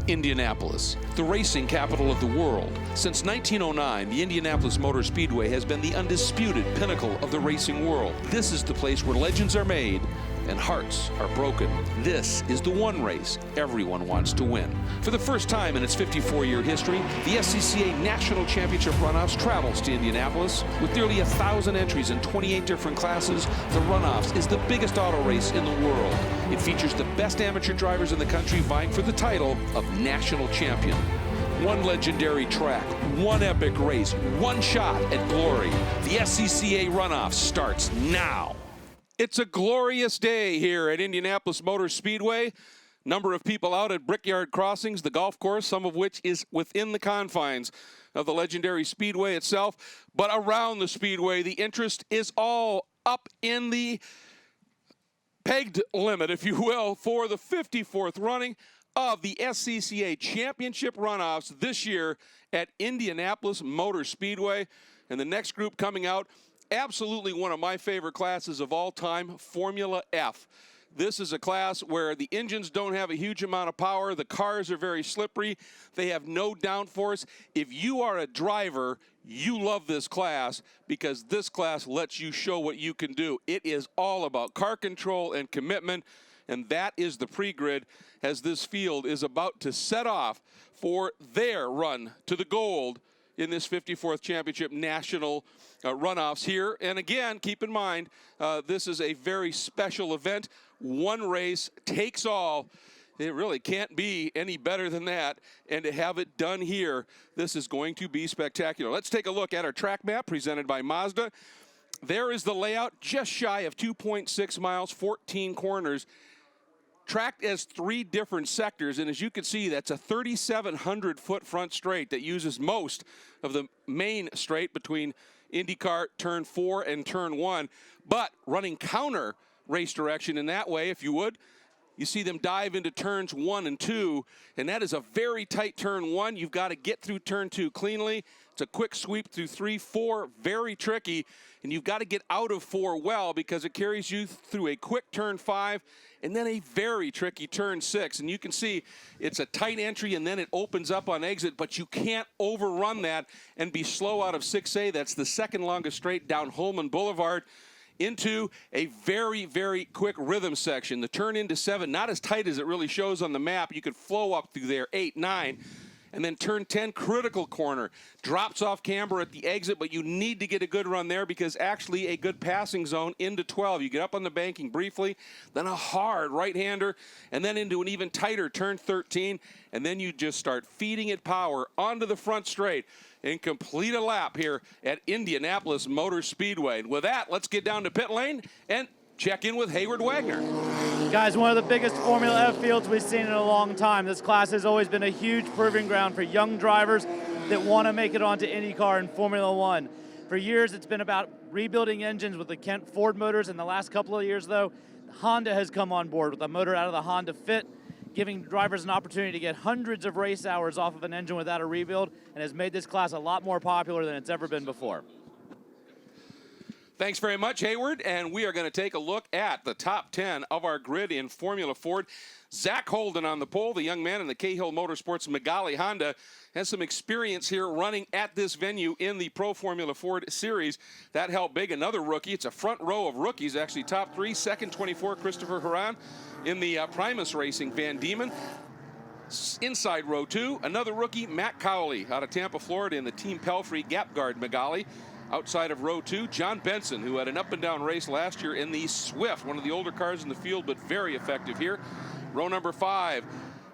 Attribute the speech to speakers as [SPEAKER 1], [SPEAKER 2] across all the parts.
[SPEAKER 1] Indianapolis, the racing capital of the world. Since 1909, the Indianapolis Motor Speedway has been the undisputed pinnacle of the racing world. This is the place where legends are made and hearts are broken. This is the one race everyone wants to win. For the first time in its 54-year history, the SCCA National Championship Runoffs travels to Indianapolis. With nearly 1,000 entries in 28 different classes, the Runoffs is the biggest auto race in the world. It features the best amateur drivers in the country vying for the title of national champion. One legendary track, one epic race, one shot at glory. The SCCA Runoffs starts now. It's a glorious day here at Indianapolis Motor Speedway. Number of people out at Brickyard Crossings, the golf course, some of which is within the confines of the legendary speedway itself. But around the speedway, the interest is all up in the pegged limit, if you will, for the 54th running of the SCCA Championship Runoffs this year at Indianapolis Motor Speedway. And the next group coming out, absolutely one of my favorite classes of all time, Formula F. This is a class where the engines don't have a huge amount of power. The cars are very slippery. They have no downforce. If you are a driver, you love this class because this class lets you show what you can do. It is all about car control and commitment, and that is the pre-grid as this field is about to set off for their run to the gold in this 54th Championship National Runoffs here. And again, keep in mind, this is a very special event. One race takes all. It really can't be any better than that. And to have it done here, this is going to be spectacular. Let's take a look at our track map presented by Mazda. There is the layout, just shy of 2.6 miles, 14 corners. Tracked as 3 different sectors, and as you can see, that's a 3,700-foot front straight that uses most of the main straight between IndyCar Turn 4 and Turn 1, but running counter race direction in that way, if you would. You see them dive into turns 1 and 2, and that is a very tight turn 1. You've got to get through turn 2 cleanly. It's a quick sweep through 3, 4, very tricky, and you've got to get out of 4 well because it carries you through a quick turn 5 and then a very tricky turn 6. And you can see it's a tight entry and then it opens up on exit, but you can't overrun that and be slow out of 6A. That's the second longest straight down Holman Boulevard into a very, very quick rhythm section. The turn into 7, not as tight as it really shows on the map. You could flow up through there, 8, 9. And then turn 10, critical corner. Drops off camber at the exit, but you need to get a good run there because actually a good passing zone into 12. You get up on the banking briefly, then a hard right-hander, and then into an even tighter turn 13, and then you just start feeding it power onto the front straight and complete a lap here at Indianapolis Motor Speedway. And with that, let's get down to pit lane and check in with Hayward Wagner.
[SPEAKER 2] Guys, one of the biggest Formula F fields we've seen in a long time. This class has always been a huge proving ground for young drivers that want to make it onto IndyCar and Formula One. For years, it's been about rebuilding engines with the Kent Ford motors. In the last couple of years, though, Honda has come on board with a motor out of the Honda Fit, giving drivers an opportunity to get hundreds of race hours off of an engine without a rebuild, and has made this class a lot more popular than it's ever been before.
[SPEAKER 1] Thanks very much, Hayward, and we are going to take a look at the top 10 of our grid in Formula Ford. Zach Holden on the pole, the young man in the Cahill Motorsports Magali Honda, has some experience here running at this venue in the Pro Formula Ford Series. That helped big. Another rookie. It's a front row of rookies, actually top 3. Second, 24, Christopher Haran in the Primus Racing Van Diemen. Inside row 2, another rookie, Matt Cowley out of Tampa, Florida in the Team Pelfrey Gap Guard Magali. Outside of row 2, John Benson, who had an up-and-down race last year in the Swift, one of the older cars in the field, but very effective here. Row number 5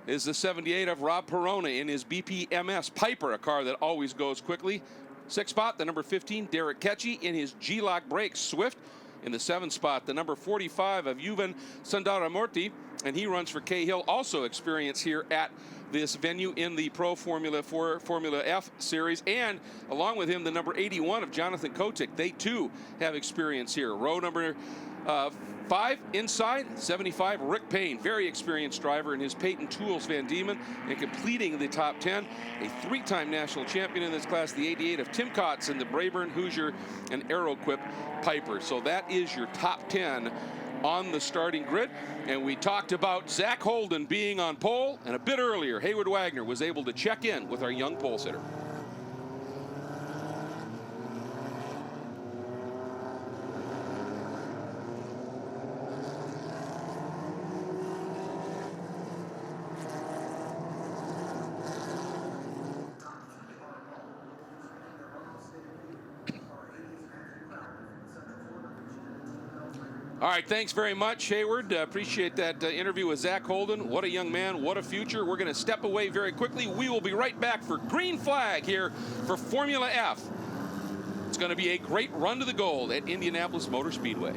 [SPEAKER 1] is the 78 of Rob Perona in his BPMS Piper, a car that always goes quickly. 6th spot, the number 15, Derek Ketchy in his G-Lock Brakes Swift. In the 7th spot, the number 45 of Juven Sundaramurti, and he runs for Cahill, also experience here at this venue in the Pro Formula F Series. And along with him, the number 81 of Jonathan Kotick. They too have experience here. Row number 5 inside, 75, Rick Payne, very experienced driver in his Peyton Tools Van Diemen, and completing the top 10, a 3-time national champion in this class, the 88 of Tim Kotz in the Brayburn Hoosier and Aeroquip Piper. So that is your top 10 on the starting grid. And we talked about Zach Holden being on pole, and a bit earlier, Hayward Wagner was able to check in with our young pole sitter. All right, thanks very much, Hayward. Appreciate that interview with Zach Holden. What a young man, what a future. We're going to step away very quickly. We will be right back for green flag here for Formula F. It's going to be a great run to the gold at Indianapolis Motor Speedway.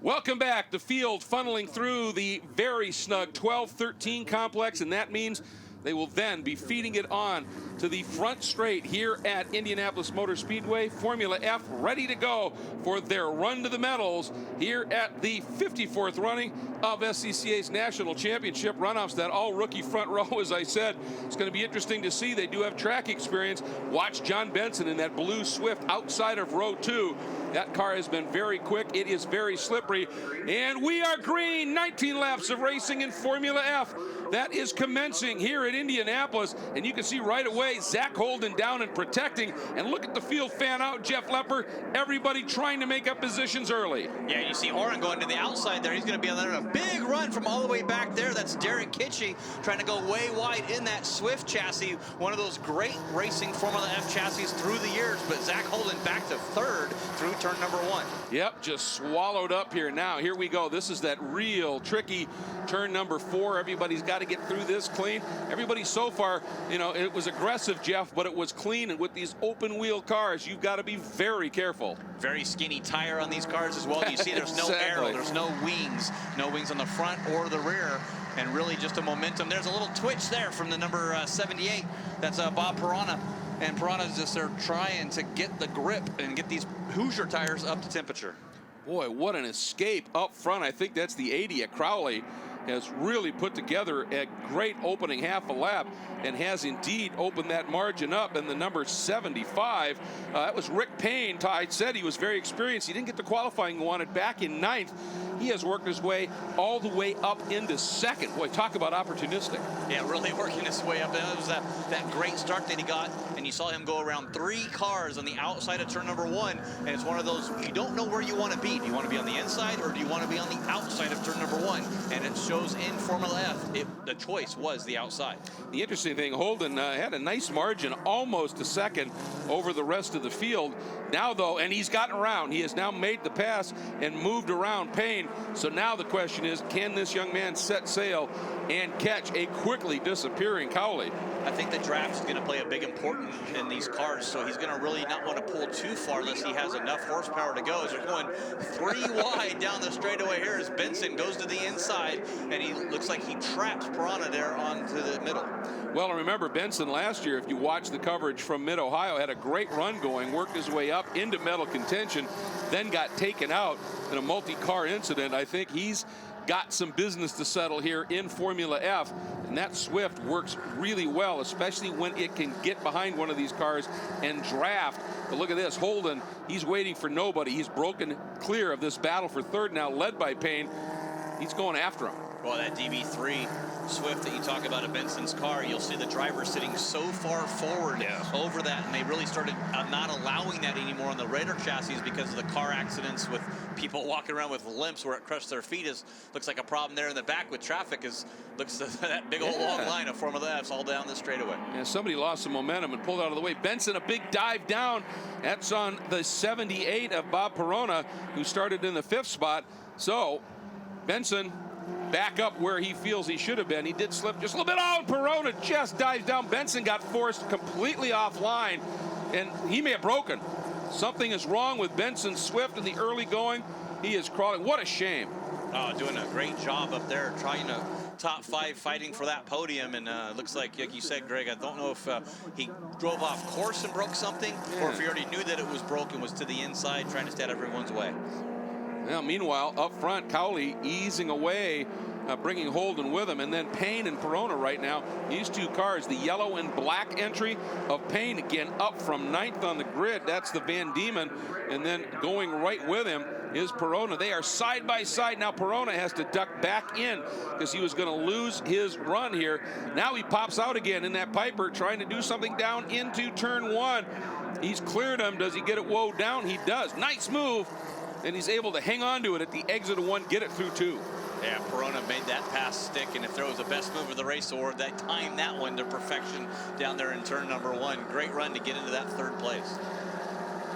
[SPEAKER 1] Welcome back. The field funneling through the very snug 12-13 complex, and that means they will then be feeding it on to the front straight here at Indianapolis Motor Speedway. Formula F ready to go for their run to the medals here at the 54th running of SCCA's National Championship Runoffs. That all-rookie front row, as I said, it's going to be interesting to see. They do have track experience. Watch John Benson in that blue Swift outside of row 2. That car has been very quick. It is very slippery. And we are green. 19 laps of racing in Formula F. That is commencing here at Indianapolis. And you can see right away Zach Holden down and protecting. And look at the field fan out, Jeff Lepper. Everybody trying to make up positions early.
[SPEAKER 3] Yeah, you see Oren going to the outside there. He's going to be on a big run from all the way back there. That's Derek Kitchie trying to go way wide in that Swift chassis. One of those great racing Formula F chassis through the years. But Zach Holden back to third through turn number 1.
[SPEAKER 1] Yep, just swallowed up here now. Here we go. This is that real tricky turn number 4. Everybody's got to get through this clean. Everybody so far, you know, it was aggressive, Jeff, but it was clean. And with these open wheel cars, you've got to be very careful.
[SPEAKER 3] Very skinny tire on these cars as well. You see there's no
[SPEAKER 1] Exactly.
[SPEAKER 3] arrow, there's no wings on the front or the rear. And really just a momentum. There's a little twitch there from the number 78. That's Bob Pirana. And Pirana's just there trying to get the grip and get these Hoosier tires up to temperature.
[SPEAKER 1] Boy, what an escape up front. I think that's the 80 at Crowley. Has really put together a great opening half a lap and has indeed opened that margin up. And the number 75, that was Rick Payne. I said he was very experienced. He didn't get the qualifying, wanted back in 9th. He has worked his way all the way up into 2nd. Boy, talk about opportunistic.
[SPEAKER 3] Yeah, really working his way up. That was that great start that he got, and you saw him go around 3 cars on the outside of turn number 1, and it's one of those, you don't know where you want to be. Do you want to be on the inside, or do you want to be on the outside of turn number 1? And it shows in Formula F, the choice was the outside.
[SPEAKER 1] The interesting thing, Holden had a nice margin, almost a 2nd over the rest of the field. Now, though, and he's gotten around. He has now made the pass and moved around Payne. So now the question is, can this young man set sail and catch a quickly disappearing Cowley?
[SPEAKER 3] I think the draft is going to play a big importance in these cars, so he's going to really not want to pull too far unless he has enough horsepower to go. As they're going 3 wide down the straightaway here as Benson goes to the inside, and he looks like he traps Pirana there onto the middle.
[SPEAKER 1] Well, remember Benson last year, if you watch the coverage from Mid-Ohio, had a great run going, worked his way up into medal contention, then got taken out in a multi-car incident. I think he's got some business to settle here in Formula F, and that Swift works really well, especially when it can get behind one of these cars and draft. But look at this, Holden, he's waiting for nobody. He's broken clear of this battle for 3rd now, led by Payne. He's going after him.
[SPEAKER 3] Well, that DB3 Swift that you talk about at Benson's car, you'll see the driver sitting so far forward over that, and they really started not allowing that anymore on the Raider chassis because of the car accidents with people walking around with limps where it crushed their feet. Looks like a problem there in the back with traffic. Looks that big old long line of Formula F's all down the straightaway.
[SPEAKER 1] Yeah, somebody lost some momentum and pulled out of the way. Benson, a big dive down. That's on the 78 of Bob Pirana, who started in the 5th spot. So Benson back up where he feels he should have been. He did slip just a little bit. Oh, Pirana just dives down. Benson got forced completely offline, and he may have broken. Something is wrong with Benson Swift in the early going. He is crawling. What a shame.
[SPEAKER 3] Oh, doing a great job up there, trying to top 5 fighting for that podium, and looks like you said, Greg, I don't know if he drove off course and broke something, or if he already knew that it was broken, was to the inside, trying to stay out of everyone's way.
[SPEAKER 1] Now, meanwhile, up front, Cowley easing away bringing Holden with him, and then Payne and Perona right now. These two cars, the yellow and black entry of Payne, again up from 9th on the grid. That's the Van Diemen, and then going right with him is Perona. They are side by side. Now Perona has to duck back in because he was going to lose his run here. Now he pops out again in that Piper, trying to do something down into turn 1. He's cleared him. Does he get it woe down? He does. Nice move. And he's able to hang on to it at the exit of 1, get it through 2.
[SPEAKER 3] Yeah, Perona made that pass stick, and if there was a best move of the race award, that timed that one to perfection down there in turn number 1. Great run to get into that 3rd place.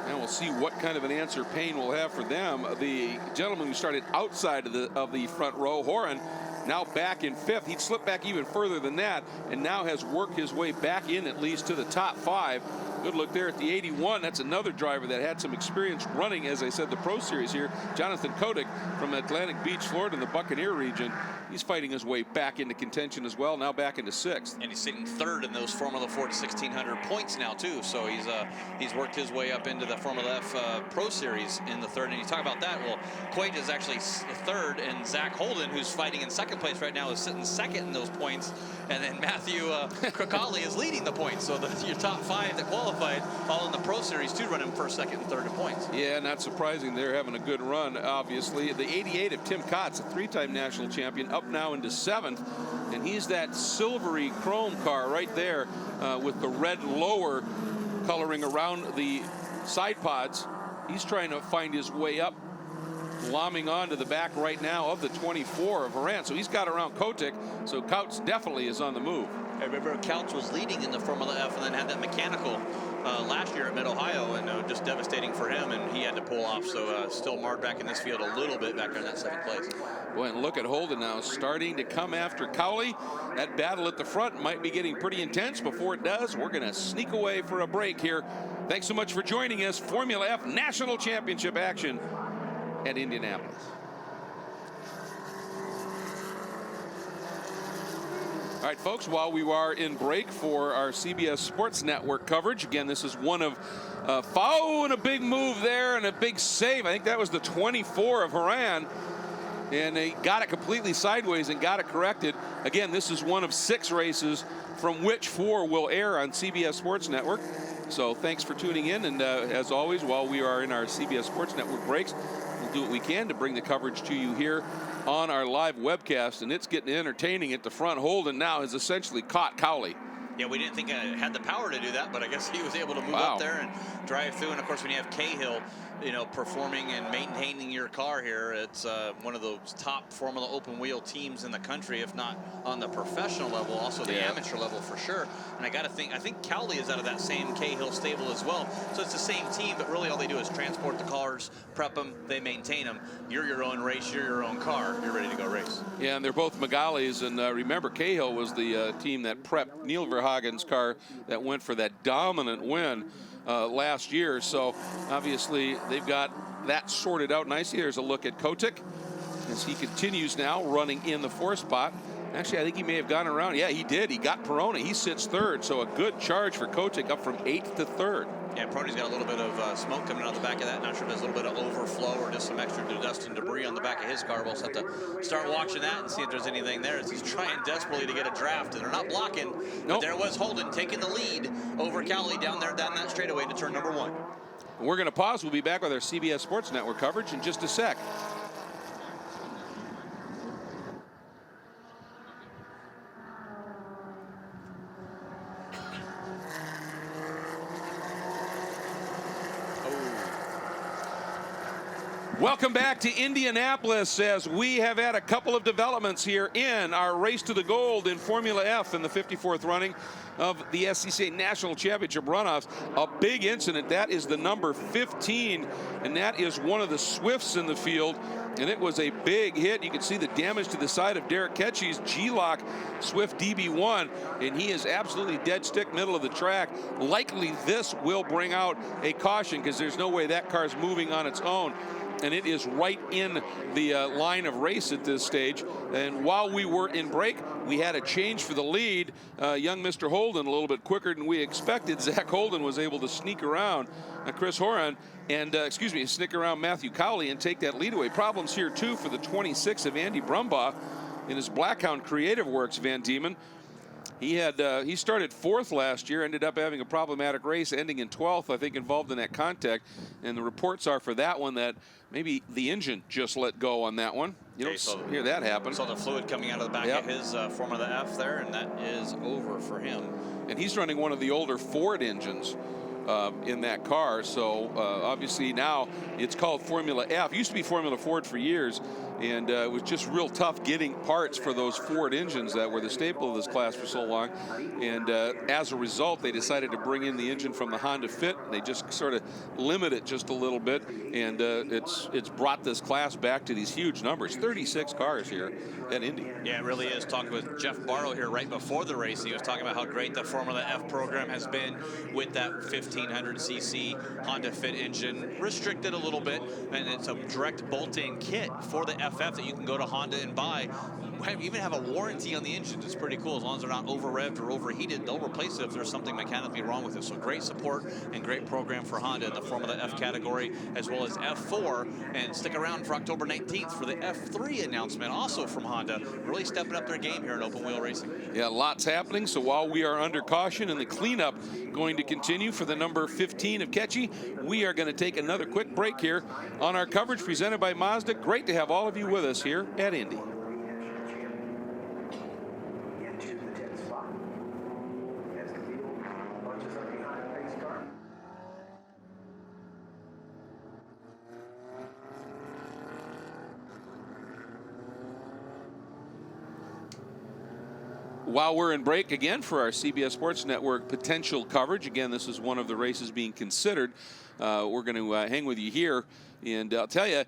[SPEAKER 1] And we'll see what kind of an answer Payne will have for them. The gentleman who started outside of the front row, Horan, now back in 5th. He'd slipped back even further than that, and now has worked his way back in at least to the top 5. Good look there at the 81. That's another driver that had some experience running, as I said, the Pro Series here. Jonathan Kotick from Atlantic Beach, Florida, in the Buccaneer region. He's fighting his way back into contention as well, now back into 6th.
[SPEAKER 3] And he's sitting 3rd in those Formula Ford 1600 points now, too. So he's worked his way up into the Formula F Pro Series in the 3rd. And you talk about that, well, Quaid is actually 3rd, and Zach Holden, who's fighting in 2nd place right now, is sitting 2nd in those points. And then Matthew Krikali is leading the points. So your top 5 that qualified all in the Pro Series, too, running 1st, 2nd, and 3rd in points.
[SPEAKER 1] Yeah, not surprising. They're having a good run, obviously. The 88 of Tim Kotz, a 3-time national champion, up now into 7th. And he's that silvery chrome car right there with the red lower coloring around the side pods. He's trying to find his way up, lomming onto the back right now of the 24 of Horan. So he's got around Kotick, so Couch definitely is on the move.
[SPEAKER 3] I remember Couch was leading in the Formula F and then had that mechanical last year at Mid-Ohio, and just devastating for him, and he had to pull off. So still marred back in this field a little bit back in that 2nd place.
[SPEAKER 1] Boy, and look at Holden now starting to come after Cowley. That battle at the front might be getting pretty intense. Before it does, we're going to sneak away for a break here. Thanks so much for joining us. Formula F National Championship action at Indianapolis. All right, folks, while we are in break for our CBS Sports Network coverage, again, this is one of foul and a big move there and a big save. I think that was the 24 of Horan. And they got it completely sideways and got it corrected. Again, this is one of 6 races from which 4 will air on CBS Sports Network. So thanks for tuning in. And as always, while we are in our CBS Sports Network breaks, we'll do what we can to bring the coverage to you here on our live webcast. And it's getting entertaining at the front. Holden now has essentially caught Cowley.
[SPEAKER 3] Yeah, we didn't think I had the power to do that, but I guess he was able to move up there and drive through. And of course, when you have Cahill, performing and maintaining your car here, it's one of those top Formula open wheel teams in the country, if not on the professional level, also the amateur level for sure. And I think Cowley is out of that same Cahill stable as well. So it's the same team, but really all they do is transport the cars, prep them, they maintain them. You're your own race, you're your own car, you're ready to go race.
[SPEAKER 1] Yeah, and they're both Megali's, and remember, Cahill was the team that prepped Neil Verhagen's car that went for that dominant win last year. So obviously they've got that sorted out nicely. There's a look at Kotick as he continues now running in the 4th spot. Actually, I think he may have gone around. Yeah, he did. He got Perona. He sits 3rd. So a good charge for Kotick, up from 8th to 3rd.
[SPEAKER 3] Yeah, Perona's got a little bit of smoke coming out of the back of that. Not sure if there's a little bit of overflow or just some extra dust and debris on the back of his car. We'll just have to start watching that and see if there's anything there, as he's trying desperately to get a draft. And they're not blocking. Nope. But there was Holden taking the lead over Cowley down that straightaway to turn number 1.
[SPEAKER 1] We're going to pause. We'll be back with our CBS Sports Network coverage in just a sec. Welcome back to Indianapolis, as we have had a couple of developments here in our race to the gold in Formula F in the 54th running of the SCCA National Championship Runoffs. A big incident. That is the number 15, and that is one of the Swifts in the field, and it was a big hit. You can see the damage to the side of Derek Ketchy's G-Lock Swift DB1, and he is absolutely dead stick middle of the track. Likely this will bring out a caution, because there's no way that car's moving on its own. And it is right in the line of race at this stage. And while we were in break, we had a change for the lead. Young Mr. Holden, a little bit quicker than we expected. Zach Holden was able to sneak around Chris Horan and, sneak around Matthew Cowley and take that lead away. Problems here, too, for the 26 of Andy Brumbaugh. in his Blackhound Creative Works, Van Diemen. He started 4th last year, ended up having a problematic race, ending in 12th, I think, involved in that contact. And the reports are for that one that maybe the engine just let go on that one. You don't hear that happen.
[SPEAKER 3] Saw the fluid coming out of the back of his Formula F there, and that is over for him.
[SPEAKER 1] And he's running one of the older Ford engines in that car, so obviously now it's called Formula F. It used to be Formula Ford for years, and it was just real tough getting parts for those Ford engines that were the staple of this class for so long. And as a result, they decided to bring in the engine from the Honda Fit. They just sort of limit it just a little bit, and it's brought this class back to these huge numbers. 36 cars here at Indy.
[SPEAKER 3] Yeah, it really is. Talking with Jeff Barlow here right before the race, he was talking about how great the Formula F program has been with that 1500cc Honda Fit engine, restricted a little bit, and it's a direct bolt-in kit for the FF that you can go to Honda and buy. Even have a warranty on the engines. It's pretty cool. As long as they're not over-revved or overheated, they'll replace it if there's something mechanically wrong with it. So great support and great program for Honda in the Formula F category, as well as F4. And stick around for October 19th for the F3 announcement, also from Honda. Really stepping up their game here in open wheel racing. Yeah,
[SPEAKER 1] lots happening. So while we are under caution and the cleanup going to continue for the number 15 of Ketchy, we are going to take another quick break here on our coverage presented by Mazda. Great to have all of you with us here at Indy. While we're in break again for our CBS Sports Network potential coverage, again, this is one of the races being considered. We're going to hang with you here, and I'll tell you,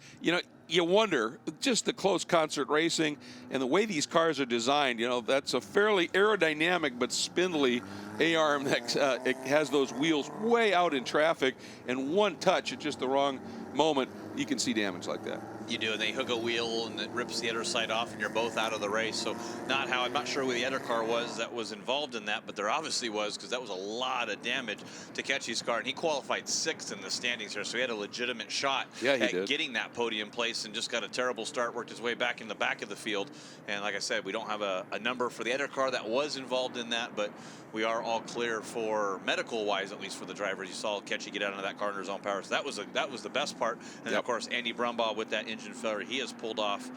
[SPEAKER 1] you wonder, just the close concert racing and the way these cars are designed, that's a fairly aerodynamic but spindly A-arm that it has those wheels way out in traffic, and one touch at just the wrong moment, you can see damage like that.
[SPEAKER 3] You do, and they hook a wheel and it rips the other side off and you're both out of the race. So I'm not sure who the other car was that was involved in that, but there obviously was, because that was a lot of damage to Ketchy's car, and he qualified 6th in the standings here, so he had a legitimate shot at getting that podium place, and just got a terrible start, worked his way back in the back of the field. And like I said, we don't have a number for the other car that was involved in that, but we are all clear for medical-wise, at least for the drivers. You saw Ketchy get out of that car under his own power, so that was the best part. And of course, Andy Brumbaugh with that engine failure, he has pulled off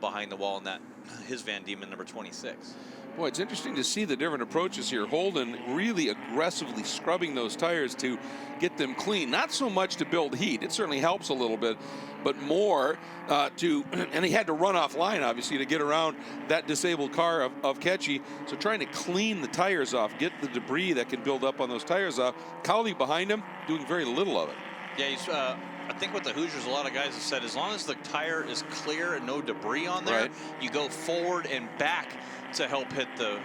[SPEAKER 3] behind the wall in that his Van Diemen number 26.
[SPEAKER 1] Boy, it's interesting to see the different approaches here. Holden really aggressively scrubbing those tires to get them clean. Not so much to build heat. It certainly helps a little bit, but more and he had to run offline, obviously, to get around that disabled car of Ketchy. So trying to clean the tires off, get the debris that can build up on those tires off. Cowley behind him doing very little of it.
[SPEAKER 3] Yeah, he's I think with the Hoosiers, a lot of guys have said, as long as the tire is clear and no debris on there, you go forward and back to help hit the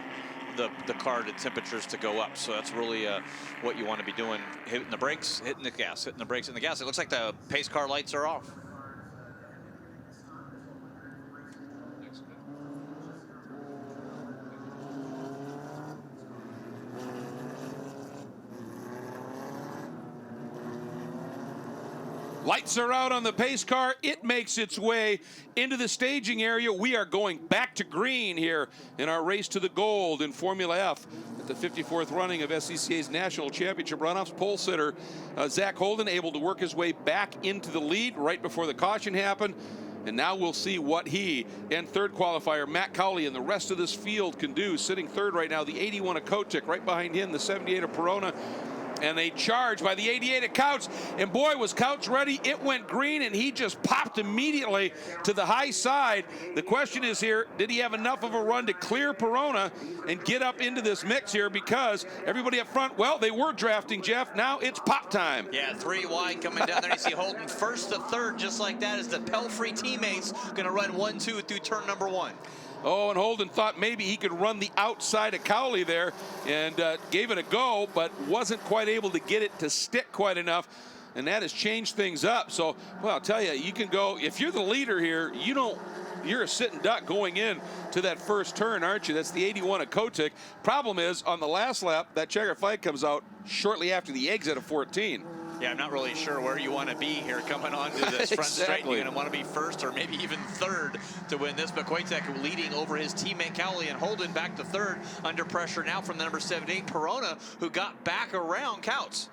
[SPEAKER 3] car to temperatures to go up. So that's really what you want to be doing. Hitting the brakes, hitting the gas, hitting the brakes, hitting the gas. It looks like the pace car lights are off.
[SPEAKER 1] Lights are out on the pace car. It makes its way into the staging area. We are going back to green here in our race to the gold in Formula F at the 54th running of SCCA's National Championship Runoffs. Pole sitter Zach Holden able to work his way back into the lead right before the caution happened. And now we'll see what he and third qualifier Matt Cowley and the rest of this field can do. Sitting third right now, the 81 of Kotick. Right behind him, the 78 of Perona. And they charge by the 88 of Couch. And boy, was Couch ready. It went green, and he just popped immediately to the high side. The question is here, did he have enough of a run to clear Perona and get up into this mix here? Because everybody up front, well, they were drafting, Jeff. Now it's pop time.
[SPEAKER 3] Yeah, 3 wide coming down there. You see Holden first to third, just like that, as the Pelfrey teammates going to run 1-2 through turn number 1.
[SPEAKER 1] Oh, and Holden thought maybe he could run the outside of Cowley there and gave it a go, but wasn't quite able to get it to stick quite enough. And that has changed things up. So, well, I'll tell you, you can go, if you're the leader here, you're a sitting duck going in to that first turn, aren't you? That's the 81 of Kotick. Problem is, on the last lap, that checker flag comes out shortly after the exit of 14.
[SPEAKER 3] Yeah, I'm not really sure where you want to be here coming onto this front straight. You're going to want to be first or maybe even third to win this. But Koitek leading over his teammate Cowley, and Holden back to third under pressure now from the number 78 Perona, who got back around Couts.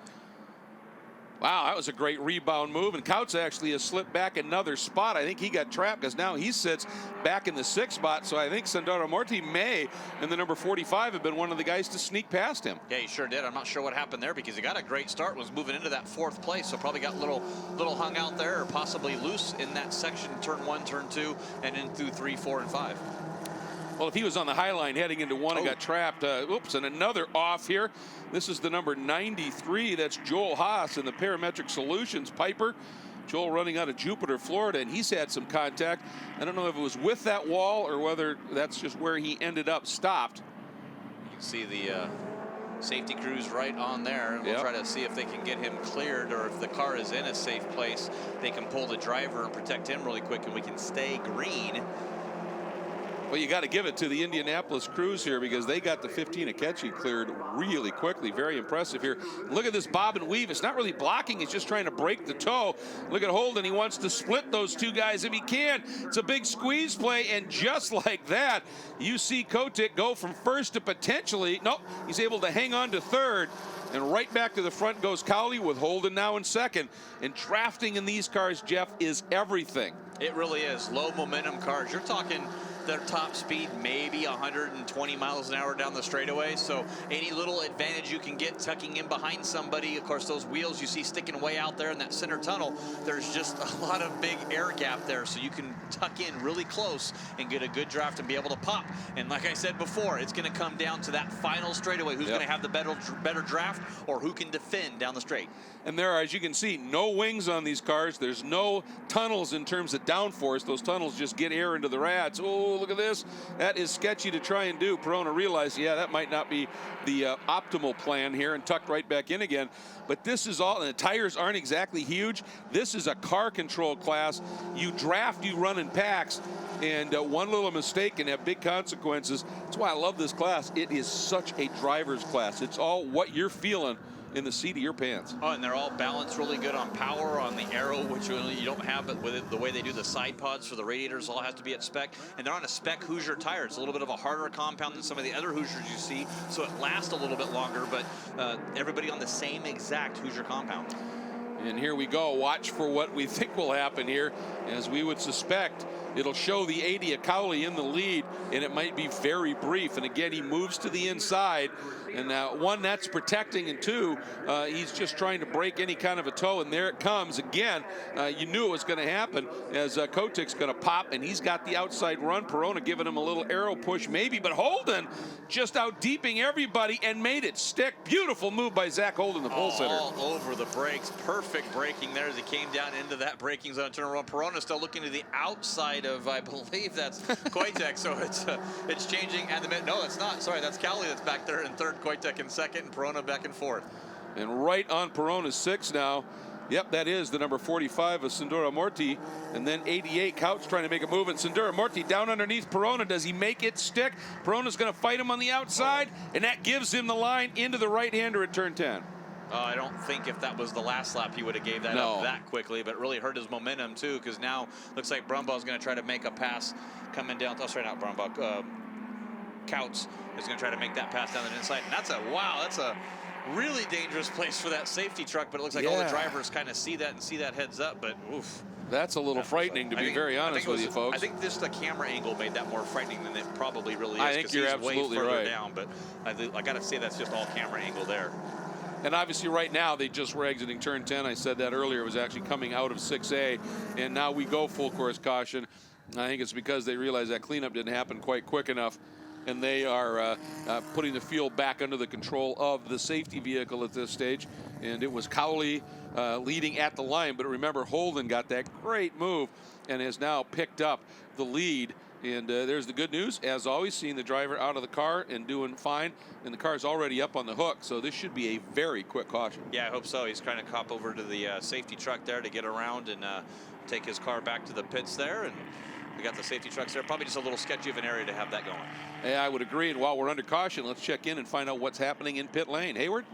[SPEAKER 1] Wow, that was a great rebound move, and Couts actually has slipped back another spot. I think he got trapped because now he sits back in the 6th spot, so I think Sandoro Morti may, and the number 45, have been one of the guys to sneak past him.
[SPEAKER 3] Yeah, he sure did. I'm not sure what happened there because he got a great start, was moving into that 4th place, so probably got little hung out there or possibly loose in that section, turn 1, turn 2, and in through 3, 4, and 5.
[SPEAKER 1] Well, if he was on the high line heading into 1 and got trapped, oops, and another off here. This is the number 93. That's Joel Haas in the Parametric Solutions Piper. Joel running out of Jupiter, Florida, and he's had some contact. I don't know if it was with that wall or whether that's just where he ended up stopped.
[SPEAKER 3] You can see the safety crews right on there, and we'll try to see if they can get him cleared, or if the car is in a safe place, they can pull the driver and protect him really quick, and we can stay green.
[SPEAKER 1] Well, you got to give it to the Indianapolis crews here because they got the 15 Akechi cleared really quickly. Very impressive here. Look at this bob and weave. It's not really blocking. He's just trying to break the toe. Look at Holden. He wants to split those two guys if he can. It's a big squeeze play, and just like that, you see Kotick go from first to potentially, nope, he's able to hang on to third. And right back to the front goes Cowley with Holden now in second. And drafting in these cars, Jeff, is everything.
[SPEAKER 3] It really is. Low momentum cars. You're talking their top speed maybe 120 miles an hour down the straightaway, so any little advantage you can get tucking in behind somebody, of course those wheels you see sticking way out there in that center tunnel, there's just a lot of big air gap there, so you can tuck in really close and get a good draft and be able to pop. And like I said before, it's going to come down to that final straightaway, who's going to have the better draft or who can defend down the straight.
[SPEAKER 1] And there are, as you can see, no wings on these cars. There's no tunnels in terms of downforce. Those tunnels just get air into the rads. Oh, look at this. That is sketchy to try and do. Perona realized, yeah, that might not be the optimal plan here, and tucked right back in again. But this is all, and the tires aren't exactly huge. This is a car control class. You draft, you run in packs, and one little mistake can have big consequences. That's why I love this class. It is such a driver's class. It's all what you're feeling in the seat of your pants.
[SPEAKER 3] Oh, and they're all balanced really good on power, on the aero, which you don't have, but with it, the way they do the side pods for the radiators all has to be at spec. And they're on a spec Hoosier tire. It's a little bit of a harder compound than some of the other Hoosiers you see, so it lasts a little bit longer, but everybody on the same exact Hoosier compound.
[SPEAKER 1] And here we go. Watch for what we think will happen here. As we would suspect, it'll show the 80 of Cowley in the lead, and it might be very brief. And again, he moves to the inside, and one, that's protecting, and two, he's just trying to break any kind of a toe, and there it comes again. You knew it was going to happen, as Kotick's going to pop, and he's got the outside run. Perona giving him a little aero push maybe, but Holden just out deeping everybody and made it stick. Beautiful move by Zach Holden, the pole sitter.
[SPEAKER 3] All over the brakes. Perfect braking there as he came down into that braking zone. Turn around. Perona still looking to the outside of, I believe that's Koitek, so it's changing. And no, it's not. Sorry, that's Cowley that's back there in third, Koitek in second, and Perona back in fourth.
[SPEAKER 1] And right on Perona's 6 now. Yep, that is the number 45 of Sandoro Morti. And then 88, Couch trying to make a move. And Sandoro Morti down underneath Perona. Does he make it stick? Perona's going to fight him on the outside, and that gives him the line into the right-hander at turn 10.
[SPEAKER 3] I don't think if that was the last lap he would have gave that up that quickly, but really hurt his momentum too, because now looks like Brumbaugh's going to try to make a pass coming down. Oh, sorry, not Brumbaugh. Couts is going to try to make that pass down the inside. And that's a really dangerous place for that safety truck, but it looks like all the drivers kind of see that and see that heads up, but oof.
[SPEAKER 1] That's a little frightening, to be very honest with you, folks.
[SPEAKER 3] I think just the camera angle made that more frightening than it probably really is.
[SPEAKER 1] I think you're absolutely
[SPEAKER 3] way further
[SPEAKER 1] right.
[SPEAKER 3] down, but I got to say that's just all camera angle there.
[SPEAKER 1] And obviously right now they just were exiting turn 10. I said that earlier. It was actually coming out of 6A, and now we go full course caution. I think it's because they realized that cleanup didn't happen quite quick enough, and they are putting the field back under the control of the safety vehicle at this stage. And it was Cowley leading at the line, but remember Holden got that great move and has now picked up the lead. And there's the good news, as always, seeing the driver out of the car and doing fine, and the car's already up on the hook, so this should be a very quick caution.
[SPEAKER 3] Yeah, I hope so. He's trying to cop over to the safety truck there to get around and take his car back to the pits there, and we got the safety trucks there. Probably just a little sketchy of an area to have that going.
[SPEAKER 1] Yeah, I would agree, and while we're under caution, let's check in and find out what's happening in pit lane. Hayward?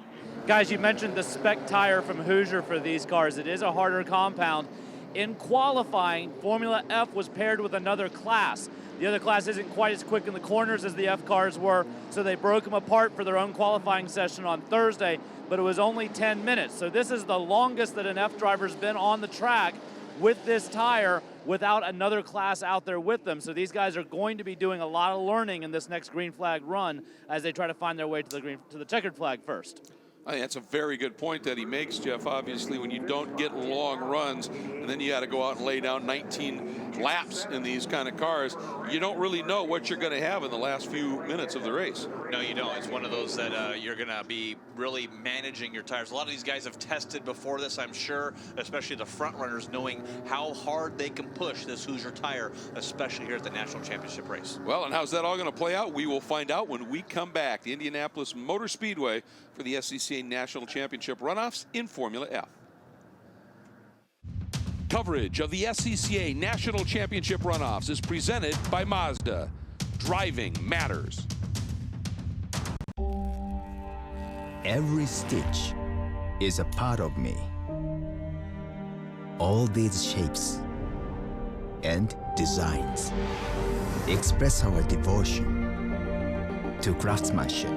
[SPEAKER 2] Guys, you mentioned the spec tire from Hoosier for these cars. It is a harder compound. In qualifying, Formula F was paired with another class. The other class isn't quite as quick in the corners as the F cars were, so they broke them apart for their own qualifying session on Thursday, but it was only 10 minutes. So this is the longest that an F driver's been on the track with this tire without another class out there with them. So these guys are going to be doing a lot of learning in this next green flag run as they try to find their way to the checkered flag first.
[SPEAKER 1] I think that's a very good point that he makes, Jeff. Obviously, when you don't get long runs and then you got to go out and lay down 19 laps in these kind of cars, you don't really know what you're going to have in the last few minutes of the race.
[SPEAKER 3] No, you don't. It's one of those that you're going to be really managing your tires. A lot of these guys have tested before this, I'm sure, especially the front runners, knowing how hard they can push this Hoosier tire, especially here at the National Championship race.
[SPEAKER 1] Well, and how's that all going to play out? We will find out when we come back to Indianapolis Motor Speedway for the SCCA National Championship runoffs in Formula F. Coverage of the SCCA National Championship runoffs is presented by Mazda. Driving matters.
[SPEAKER 4] Every stitch is a part of me. All these shapes and designs express our devotion to craftsmanship.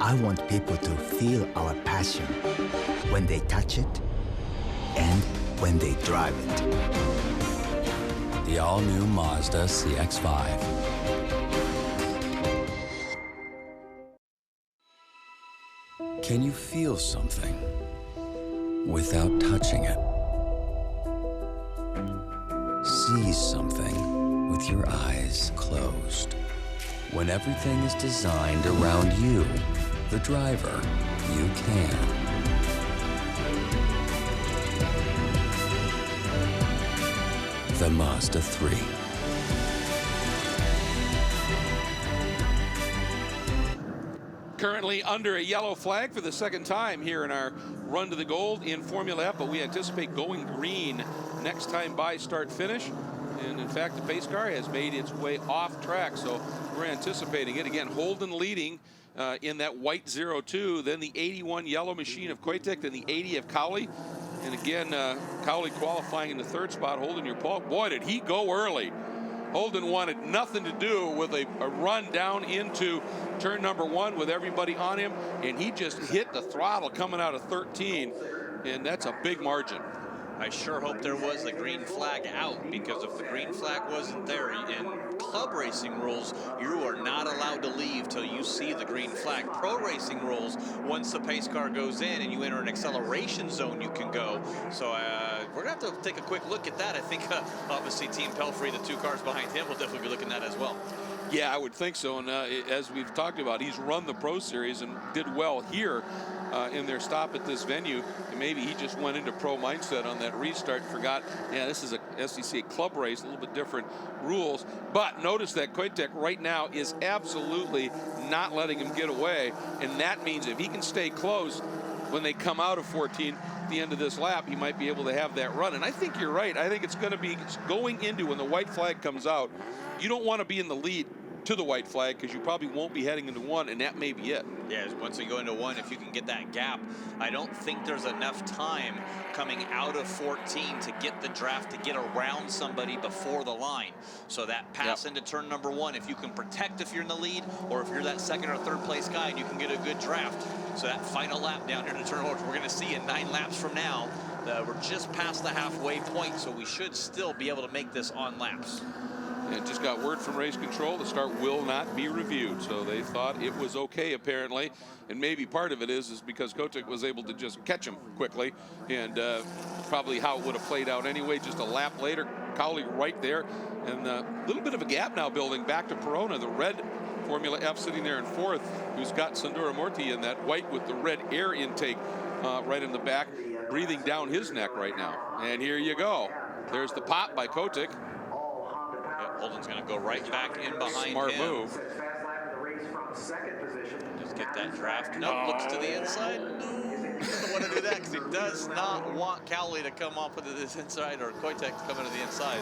[SPEAKER 4] I want people to feel our passion when they touch it and when they drive it.
[SPEAKER 5] The all-new Mazda CX-5. Can you feel something without touching it? See something with your eyes closed. When everything is designed around you, the driver, you can. The Mazda 3.
[SPEAKER 1] Currently under a yellow flag for the second time here in our run to the gold in Formula F, but we anticipate going green next time by start finish. And in fact, the pace car has made its way off track, so we're anticipating it. Again, Holden leading in that white 02, then the 81 yellow machine of Koitek, then the 80 of Cowley. And again, Cowley qualifying in the third spot, Holden your Paul. Boy, did he go early. Holden wanted nothing to do with a run down into turn number 1 with everybody on him, and he just hit the throttle coming out of 13, and that's a big margin.
[SPEAKER 3] I sure hope there was a green flag out, because if the green flag wasn't there, in club racing rules, you are not allowed to leave till you see the green flag. Pro racing rules, once the pace car goes in and you enter an acceleration zone, you can go. So we're going to have to take a quick look at that. I think obviously Team Pelfrey, the 2 cars behind him, will definitely be looking at that as well.
[SPEAKER 1] Yeah, I would think so. And as we've talked about, he's run the Pro Series and did well here in their stop at this venue. And maybe he just went into pro mindset on that restart, forgot, yeah, this is a SCCA club race, a little bit different rules. But notice that Koitek right now is absolutely not letting him get away. And that means if he can stay close when they come out of 14 at the end of this lap, he might be able to have that run. And I think you're right. I think it's going to be going into when the white flag comes out. You don't want to be in the lead to the white flag, because you probably won't be heading into 1, and that may be it.
[SPEAKER 3] Yeah, once you go into 1, if you can get that gap, I don't think there's enough time coming out of 14 to get the draft, to get around somebody before the line. So that pass into turn number 1, if you can protect if you're in the lead, or if you're that second or third place guy and you can get a good draft. So that final lap down here to turn 4, we're going to see in 9 laps from now. We're just past the halfway point, so we should still be able to make this on laps.
[SPEAKER 1] And just got word from race control, the start will not be reviewed. So they thought it was okay, apparently. And maybe part of it is because Kotick was able to just catch him quickly, and probably how it would have played out anyway. Just a lap later, Cowley right there. And a little bit of a gap now building back to Perona, the red Formula F sitting there in 4th, who's got Sandura Morti in that white with the red air intake right in the back, breathing down his neck right now. And here you go. There's the pop by Kotick.
[SPEAKER 3] Holden's going to go right back in behind
[SPEAKER 1] Smart
[SPEAKER 3] him.
[SPEAKER 1] move.
[SPEAKER 3] Just get that draft. Nope, looks to the inside. No, doesn't want to do that because he does not want Cowley to come off into this inside, or Koitek to come into the inside.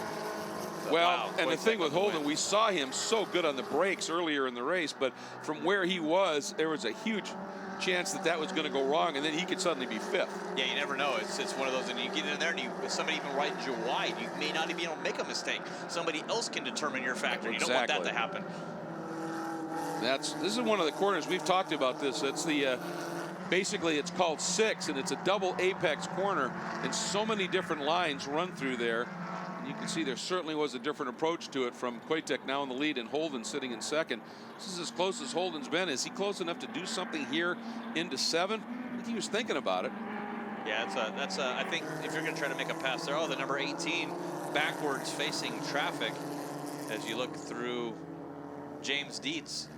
[SPEAKER 3] So,
[SPEAKER 1] well,
[SPEAKER 3] wow,
[SPEAKER 1] and
[SPEAKER 3] Koitek
[SPEAKER 1] the thing with Holden, we saw him so good on the brakes earlier in the race, but from where he was, there was a huge chance that that was going to go wrong, and then he could suddenly be fifth.
[SPEAKER 3] Yeah, you never know. It's one of those, and you get in there, and if somebody even widens you wide, you may not even be able to make a mistake. Somebody else can determine your factor. You don't want that to happen.
[SPEAKER 1] This is one of the corners we've talked about. This. It's the basically it's called 6, and it's a double apex corner, and so many different lines run through there. And you can see there certainly was a different approach to it from Koitek now in the lead and Holden sitting in second. This is as close as Holden's been. Is he close enough to do something here into 7? I think he was thinking about it.
[SPEAKER 3] Yeah, I think if you're going to try to make a pass there, the number 18 backwards facing traffic as you look through James Dietz.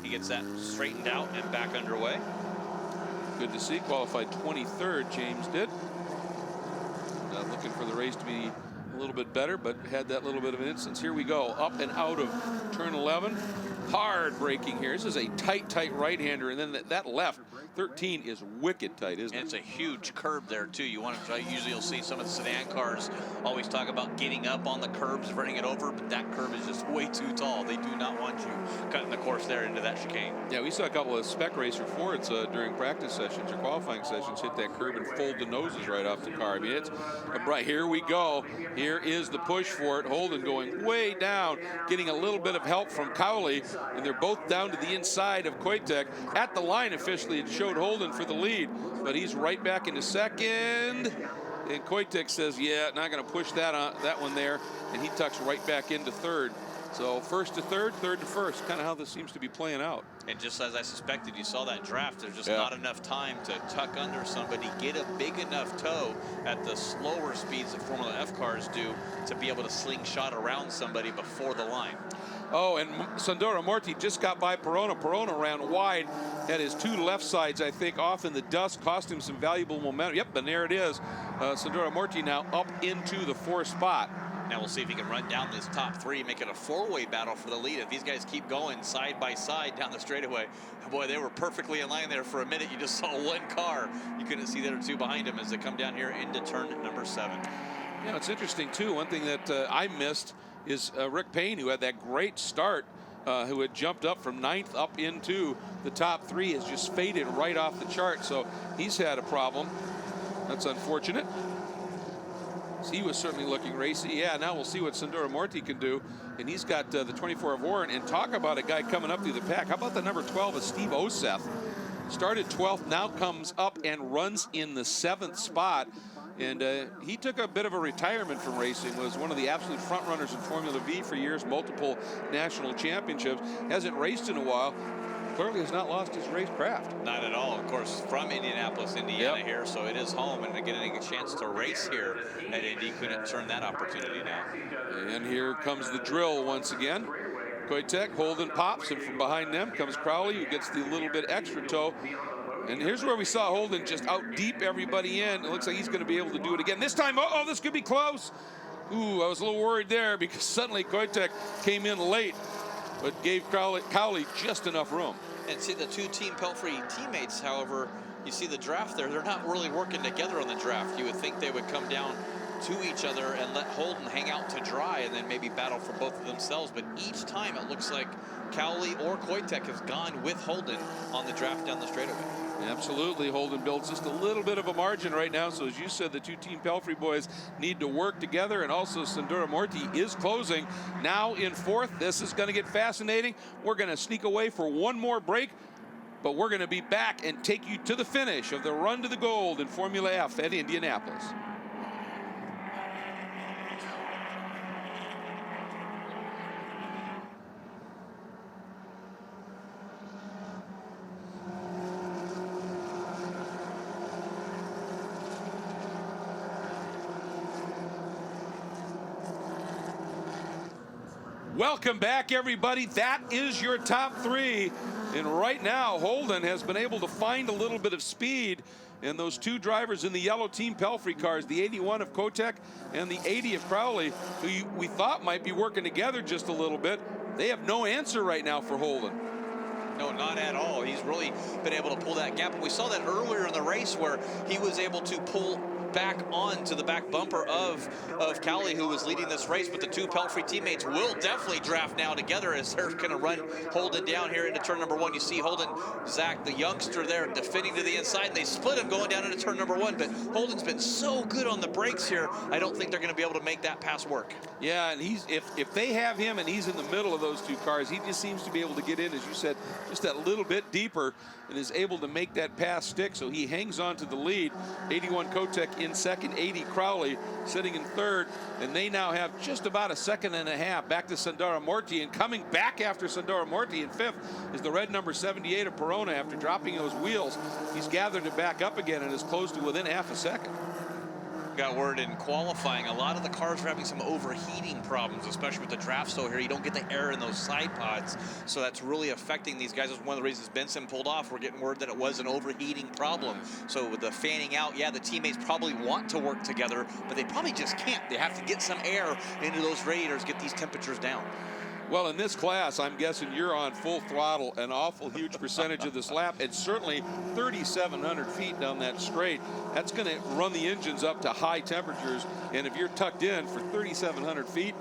[SPEAKER 3] He gets that straightened out and back underway.
[SPEAKER 1] Good to see. Qualified 23rd, James did. Looking for the race to be a little bit better, but had that little bit of an instance. Here we go, up and out of turn 11. Hard braking here. This is a tight right-hander, and then that left 13 is wicked tight, isn't it?
[SPEAKER 3] And it's a huge curb there too. Usually you'll see some of the sedan cars always talk about getting up on the curbs, running it over, but that curb is just way too tall. They do not want you cutting the course there into that chicane.
[SPEAKER 1] Yeah, we saw a couple of spec racer Fords during practice sessions or qualifying sessions hit that curb and fold the noses right off the car. I mean, it's right. Here we go. Here is the push for it. Holden going way down, getting a little bit of help from Cowley, and they're both down to the inside of Koitek. At the line officially, it showed Holden for the lead, but he's right back into second. And Koitek says, yeah, not going to push that one there, and he tucks right back into third. So first to third, third to first, kind of how this seems to be playing out.
[SPEAKER 3] And just as I suspected, you saw that draft. There's just not enough time to tuck under somebody, get a big enough toe at the slower speeds that Formula F cars do to be able to slingshot around somebody before the line.
[SPEAKER 1] Oh, and Sandoro Morti just got by Perona. Perona ran wide, had his two left sides, I think, off in the dust, cost him some valuable momentum. Yep, and there it is. Sandoro Morti now up into the 4th spot.
[SPEAKER 3] Now we'll see if he can run down this top 3, make it a 4-way battle for the lead. If these guys keep going side by side down the straightaway, boy, they were perfectly in line there for a minute. You just saw one car. You couldn't see the other 2 behind him as they come down here into turn number 7.
[SPEAKER 1] Yeah, it's interesting, too. One thing that I missed is Rick Payne, who had that great start, who had jumped up from 9th up into the top 3, has just faded right off the chart. So he's had a problem. That's unfortunate. He was certainly looking racy. Yeah, now we'll see what Sandoro Morti can do. And he's got the 24 of Warren. And talk about a guy coming up through the pack. How about the number 12 of Steve Oseth? Started 12th, now comes up and runs in the 7th spot. And he took a bit of a retirement from racing, was one of the absolute front runners in Formula V for years, multiple national championships. Hasn't raced in a while. Clearly has not lost his racecraft.
[SPEAKER 3] Not at all. Of course, from Indianapolis, Indiana here, so it is home, and getting a chance to race here at Indy couldn't turn that opportunity down.
[SPEAKER 1] And here comes the drill once again. Koitek, Holden pops, and from behind them comes Crowley, who gets the little bit extra toe. And here's where we saw Holden just out deep everybody in. It looks like he's going to be able to do it again. This time, oh, this could be close. Ooh, I was a little worried there because suddenly Koitek came in late, but gave Cowley just enough room.
[SPEAKER 3] And see the 2 Team Pelfrey teammates, however, you see the draft there, they're not really working together on the draft. You would think they would come down to each other and let Holden hang out to dry and then maybe battle for both of themselves. But each time it looks like Cowley or Koitek has gone with Holden on the draft down the straightaway.
[SPEAKER 1] Absolutely, Holden builds just a little bit of a margin right now. So as you said, the 2 Team Pelfrey boys need to work together, and also Sandoro Morti is closing now in 4th. This is going to get fascinating. We're going to sneak away for one more break, but we're going to be back and take you to the finish of the run to the gold in Formula F at Indianapolis. Welcome back, everybody. That is your top 3. And right now, Holden has been able to find a little bit of speed. And those 2 drivers in the yellow Team Pelfrey cars, the 81 of Koitek and the 80 of Crowley, who we thought might be working together just a little bit, they have no answer right now for Holden.
[SPEAKER 3] No, not at all. He's really been able to pull that gap. We saw that earlier in the race where he was able to pull back onto the back bumper of Cowley, who was leading this race, but the two Pelfrey teammates will definitely draft now together as they're going to run Holden down here into turn number 1. You see Holden, Zach, the youngster there, defending to the inside, and they split him going down into turn number 1, but Holden's been so good on the brakes here, I don't think they're going to be able to make that pass work.
[SPEAKER 1] Yeah, and if they have him and he's in the middle of those two cars, he just seems to be able to get in, as you said, just that little bit deeper and is able to make that pass stick. So he hangs on to the lead. 81 Kotek in second, 80 Crowley sitting in third, and they now have just about a second and a half back to Sandora Morti, and coming back after Sandora Morti in fifth is the red number 78 of Perona. After dropping those wheels, he's gathered it back up again and is close to within half a second.
[SPEAKER 3] Got word in qualifying, a lot of the cars are having some overheating problems, especially with the draft stow here. You don't get the air in those side pods, so that's really affecting these guys. That's one of the reasons Benson pulled off. We're getting word that it was an overheating problem. So with the fanning out, yeah, the teammates probably want to work together, but they probably just can't. They have to get some air into those radiators, get these temperatures down.
[SPEAKER 1] Well, in this class, I'm guessing you're on full throttle an awful huge percentage of this lap, and certainly 3,700 feet down that straight. That's going to run the engines up to high temperatures, and if you're tucked in for 3,700 feet,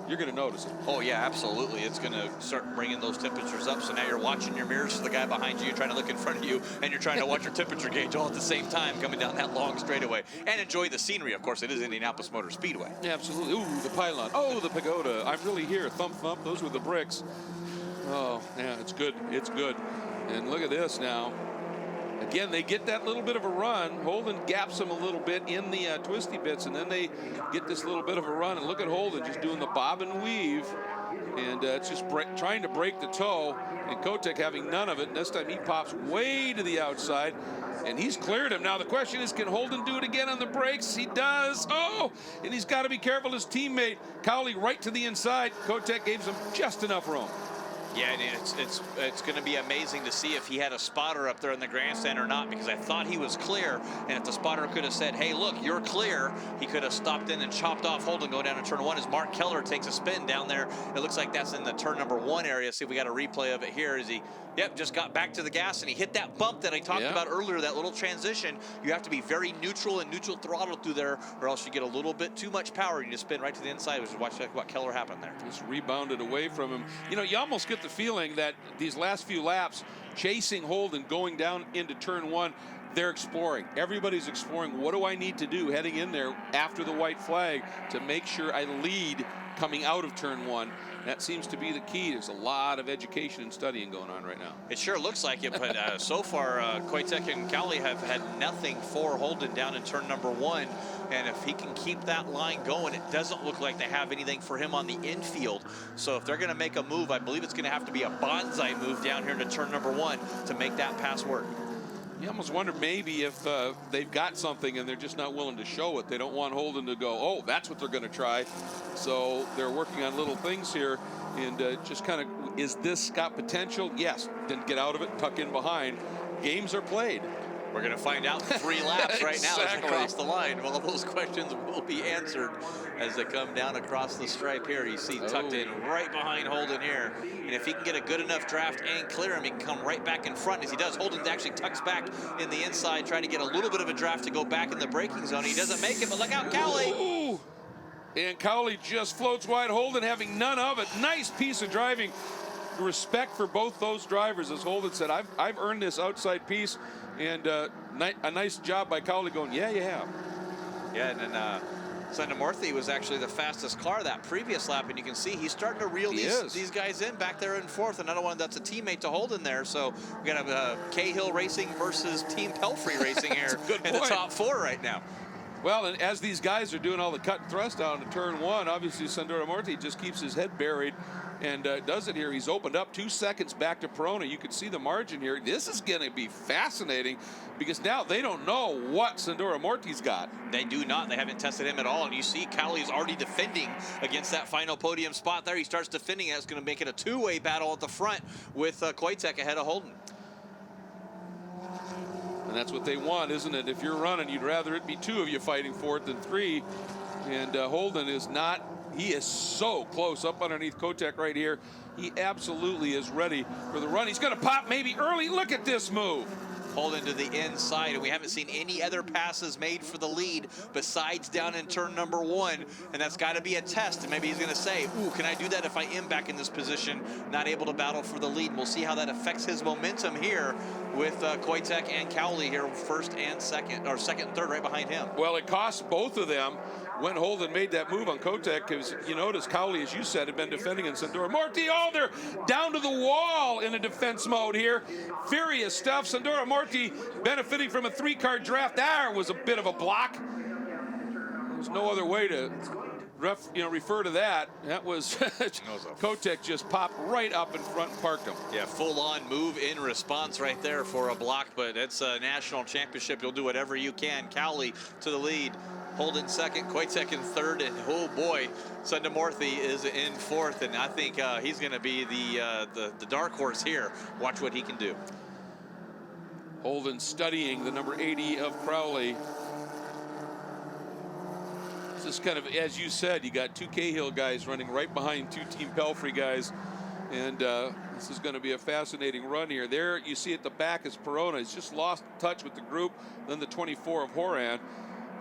[SPEAKER 1] you're going to notice it.
[SPEAKER 3] Oh, yeah, absolutely. It's going to start bringing those temperatures up. So now you're watching your mirrors for the guy behind you. You're trying to look in front of you, and you're trying to watch your temperature gauge all at the same time coming down that long straightaway. And enjoy the scenery. Of course, it is Indianapolis Motor Speedway.
[SPEAKER 1] Yeah, absolutely. Ooh, the pylon. Oh, the pagoda. I'm really here. Thump, thump. Those were the bricks. Oh, yeah, it's good. It's good. And look at this now. Again, they get that little bit of a run. Holden gaps them a little bit in the twisty bits, and then they get this little bit of a run. And look at Holden just doing the bob and weave. And it's just trying to break the toe. And Kotek having none of it. And this time he pops way to the outside. And he's cleared him. Now the question is, can Holden do it again on the brakes? He does. Oh, and he's got to be careful. His teammate, Cowley, right to the inside. Kotek gave him just enough room.
[SPEAKER 3] Yeah, and it's going to be amazing to see if he had a spotter up there in the grandstand or not, because I thought he was clear, and if the spotter could have said, hey, look, you're clear, he could have stopped in and chopped off Holden going down to turn 1 as Mark Keller takes a spin down there. It looks like that's in the turn number 1 area. See if we got a replay of it here as he, just got back to the gas, and he hit that bump that I talked about earlier, that little transition. You have to be very neutral and neutral throttle through there, or else you get a little bit too much power and you just spin right to the inside. Watch what Keller happened there.
[SPEAKER 1] Just rebounded away from him. You know, you almost get the feeling that these last few laps, chasing Holden, going down into turn 1, they're exploring. Everybody's exploring. What do I need to do heading in there after the white flag to make sure I lead coming out of turn 1? That seems to be the key. There's a lot of education and studying going on right now.
[SPEAKER 3] It sure looks like it, but so far, Kotek and Cowley have had nothing for Holden down in turn number 1. And if he can keep that line going, it doesn't look like they have anything for him on the infield. So if they're going to make a move, I believe it's going to have to be a bonsai move down here into turn number 1 to make that pass work.
[SPEAKER 1] You almost wonder maybe if they've got something and they're just not willing to show it. They don't want Holden to go, oh, that's what they're going to try. So they're working on little things here, and just kind of, is this got potential? Yes. Then get out of it, tuck in behind. Games are played.
[SPEAKER 3] We're going to find out in 3 laps right now as they cross the line. Well, those questions will be answered as they come down across the stripe here. You see tucked in right behind Holden here. And if he can get a good enough draft and clear him, he can come right back in front. As he does, Holden actually tucks back in the inside, trying to get a little bit of a draft to go back in the braking zone. He doesn't make it, but look out, Cowley.
[SPEAKER 1] Ooh. And Cowley just floats wide. Holden having none of it. Nice piece of driving. Respect for both those drivers. As Holden said, I've earned this outside piece. And a nice job by Cowley going, yeah, you have.
[SPEAKER 3] Yeah, and then Sandamorthi was actually the fastest car that previous lap, and you can see he's starting to reel these guys in back there in 4th. Another one that's a teammate to Holden there. So we got Cahill Racing versus Team Pelfrey Racing here in the top 4 right now.
[SPEAKER 1] Well, and as these guys are doing all the cut and thrust down to turn 1, obviously Sandora Morti just keeps his head buried and does it here. He's opened up 2 seconds back to Perona. You can see the margin here. This is going to be fascinating because now they don't know what Sandora Morti's got.
[SPEAKER 3] They do not. They haven't tested him at all. And you see Cowley's already defending against that final podium spot there. He starts defending it. It's going to make it a 2-way battle at the front with Kotek ahead of Holden.
[SPEAKER 1] And that's what they want, isn't it? If you're running, you'd rather it be 2 of you fighting for it than 3. And Holden is not. He is so close up underneath Kotek right here. He absolutely is ready for the run. He's going to pop maybe early. Look at this move.
[SPEAKER 3] Holden to the inside, and we haven't seen any other passes made for the lead besides down in turn number 1, and that's got to be a test. And maybe he's going to say, ooh, can I do that if I am back in this position, not able to battle for the lead? We'll see how that affects his momentum here with Koitek and Cowley here, first and second, or second and third right behind him.
[SPEAKER 1] Well, it cost both of them when Holden made that move on Kotek, because you notice Cowley, as you said, had been defending in Sandora Morty. Oh, they're down to the wall in a defense mode here. Furious stuff. Sandora Morty benefiting from a 3-card draft. There was a bit of a block. There's no other way to refer to that. That was Kotek just popped right up in front and parked him.
[SPEAKER 3] Yeah, full-on move in response right there for a block, but it's a national championship. You'll do whatever you can. Cowley to the lead. Holden second, Koitek in third, and oh boy, Sundamorthy is in fourth, and I think he's going to be the dark horse here. Watch what he can do.
[SPEAKER 1] Holden studying the number 80 of Crowley. This is kind of, as you said, you got 2 Cahill guys running right behind 2 Team Pelfrey guys, and this is going to be a fascinating run here. There you see at the back is Perona. He's just lost touch with the group, then the 24 of Horan.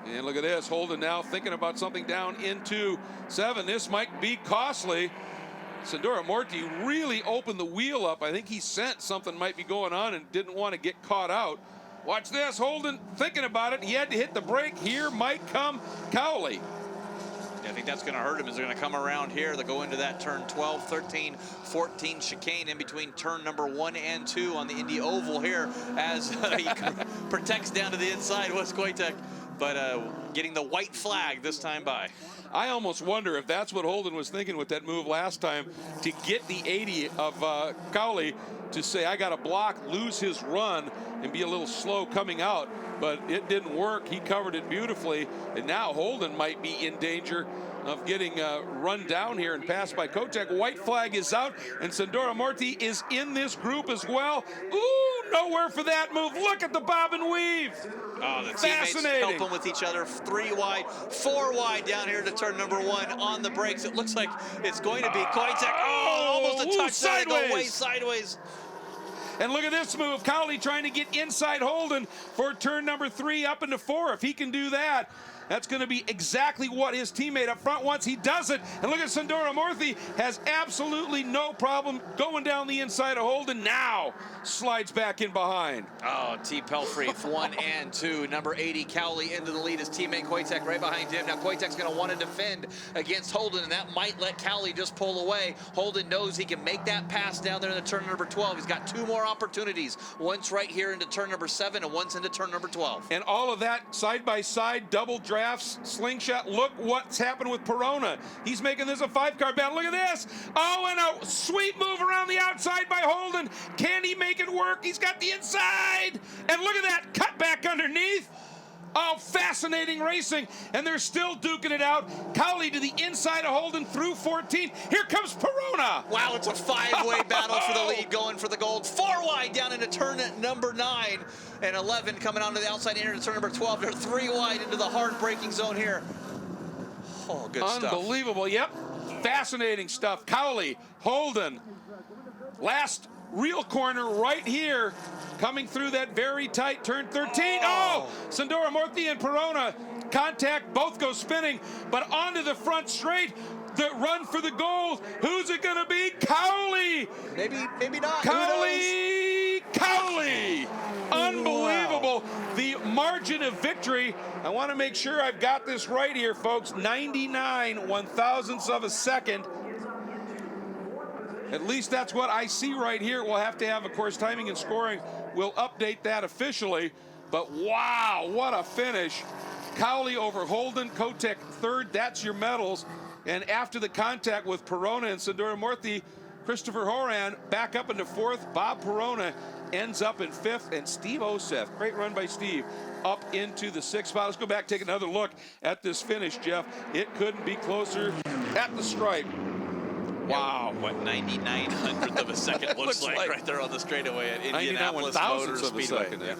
[SPEAKER 1] And look at this, Holden now thinking about something down into 7. This might be costly. Sandora Morty really opened the wheel up. I think he sensed something might be going on and didn't want to get caught out. Watch this, Holden thinking about it. He had to hit the brake. Here might come Cowley.
[SPEAKER 3] I think that's going to hurt him as they're going to come around here. They'll go into that turn 12, 13, 14 chicane in between turn number 1 and 2 on the Indy Oval here as he protects down to the inside, Wes Koitek. But getting the white flag this time by.
[SPEAKER 1] I almost wonder if that's what Holden was thinking with that move last time, to get the 80 of Cowley to say, I got to block, lose his run, and be a little slow coming out. But it didn't work. He covered it beautifully. And now Holden might be in danger of getting run down here and passed by Kotek. White flag is out, and Sandora Morty is in this group as well. Ooh, nowhere for that move. Look at the bob and weave.
[SPEAKER 3] Oh, the teammates helping with each other. 3 wide, 4 wide down here to turn number 1 on the brakes. It looks like it's going to be Koitek. Oh, almost a touch
[SPEAKER 1] sideways.
[SPEAKER 3] Way sideways.
[SPEAKER 1] And look at this move. Cowley trying to get inside Holden for turn number 3 up into 4. If he can do that, that's going to be exactly what his teammate up front wants. He does it. And look at Sandora Morthy, has absolutely no problem going down the inside of Holden. Now slides back in behind.
[SPEAKER 3] Oh, T. Pelfrey, 1 and 2. Number 80, Cowley into the lead. His teammate Koitek right behind him. Now Koitek's going to want to defend against Holden, and that might let Cowley just pull away. Holden knows he can make that pass down there in the turn number 12. He's got 2 more opportunities. Once right here into turn number 7 and once into turn number 12.
[SPEAKER 1] And all of that side by side, double drafts, slingshot. Look what's happened with Perona. He's making this a 5-card battle. Look at this. Oh, and a sweet move around the outside by Holden. Can he make it work? He's got the inside. And look at that cut back underneath. Oh, fascinating racing, and they're still duking it out. Cowley to the inside of Holden through 14. Here comes Perona.
[SPEAKER 3] Wow, it's a 5-way battle for the lead, going for the gold. 4 wide down into turn number 9, and 11 coming onto the outside into turn number 12. They're 3 wide into the hard braking zone here. Oh, good stuff.
[SPEAKER 1] Unbelievable, yep. Fascinating stuff. Cowley, Holden, last real corner right here, coming through that very tight turn 13. Oh, Sandora Morthy and Perona contact, both go spinning, but onto the front straight. The run for the gold. Who's it going to be? Cowley.
[SPEAKER 3] Maybe not.
[SPEAKER 1] Cowley. Unbelievable. Wow. The margin of victory. I want to make sure I've got this right here, folks. 99 one-thousandths of a second. At least that's what I see right here. We'll have to have, of course, timing and scoring. We'll update that officially. But wow, what a finish. Cowley over Holden, Kotek third. That's your medals. And after the contact with Perona and Sandora Morthy, Christopher Horan back up into 4th. Bob Perona ends up in 5th. And Steve Oseth, great run by Steve, up into the 6th spot. Let's go back, take another look at this finish, Jeff. It couldn't be closer at the stripe. Wow.
[SPEAKER 3] What 99/100th of a second looks like right there on the straightaway at Indianapolis Motor Speedway.
[SPEAKER 1] Yeah.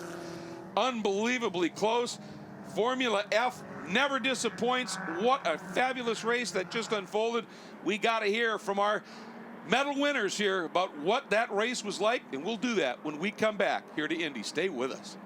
[SPEAKER 1] Unbelievably close. Formula F never disappoints. What a fabulous race that just unfolded. We got to hear from our medal winners here about what that race was like, and we'll do that when we come back here to Indy. Stay with us.